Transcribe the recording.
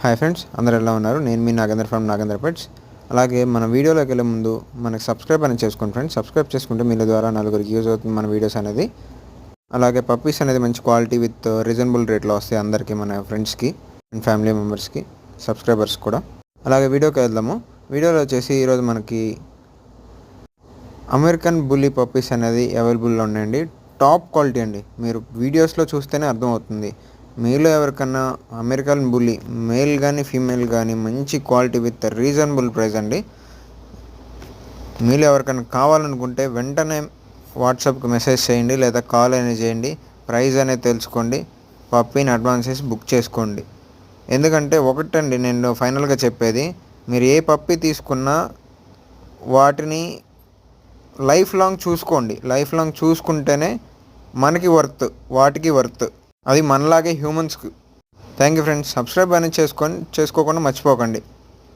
Hi friends, అందరూ ఎలా ఉన్నారు? నేను మీ నాగేంద్ర ఫ్రమ్ నాగేంద్ర పెట్స్. అలాగే మన వీడియోలోకి వెళ్ళే ముందు మనకి సబ్స్క్రైబ్ అనేది చేసుకోండి ఫ్రెండ్స్. సబ్స్క్రైబ్ చేసుకుంటే మీ ద్వారా నలుగురికి యూజ్ అవుతుంది మన వీడియోస్ అనేది. అలాగే పప్పీస్ అనేది మంచి క్వాలిటీ విత్ రీజనబుల్ రేట్లో వస్తాయి అందరికీ, మన ఫ్రెండ్స్కి అండ్ ఫ్యామిలీ మెంబర్స్కి, సబ్స్క్రైబర్స్ కూడా. అలాగే వీడియోకి వెళ్దాము. వీడియోలో వచ్చేసి ఈరోజు మనకి అమెరికన్ బుల్లీ పప్పీస్ అనేది అవైలబుల్లో ఉన్నాయండి. టాప్ క్వాలిటీ అండి. మీరు వీడియోస్లో చూస్తేనే అర్థమవుతుంది. మీలో ఎవరికన్నా అమెరికన్ బుల్లీ మేల్ కానీ ఫీమేల్ కానీ మంచి క్వాలిటీ విత్ రీజనబుల్ ప్రైస్ అండి. మీలో ఎవరికైనా కావాలనుకుంటే వెంటనే వాట్సాప్కి మెసేజ్ చేయండి లేదా కాల్ అనేది చేయండి. ప్రైస్ అనేది తెలుసుకోండి, పప్పీని అడ్వాన్స్ చేసి బుక్ చేసుకోండి. ఎందుకంటే ఒకటండి నేను ఫైనల్గా చెప్పేది, మీరు ఏ పప్పీ తీసుకున్నా వాటిని లైఫ్ లాంగ్ చూసుకోండి. లైఫ్ లాంగ్ చూసుకుంటేనే మనకి వర్త్, వాటికి వర్త్. అది మనలాగే హ్యూమన్స్కి. Thank you friends. సబ్స్క్రైబ్ అనేది చేసుకోకుండా మర్చిపోకండి.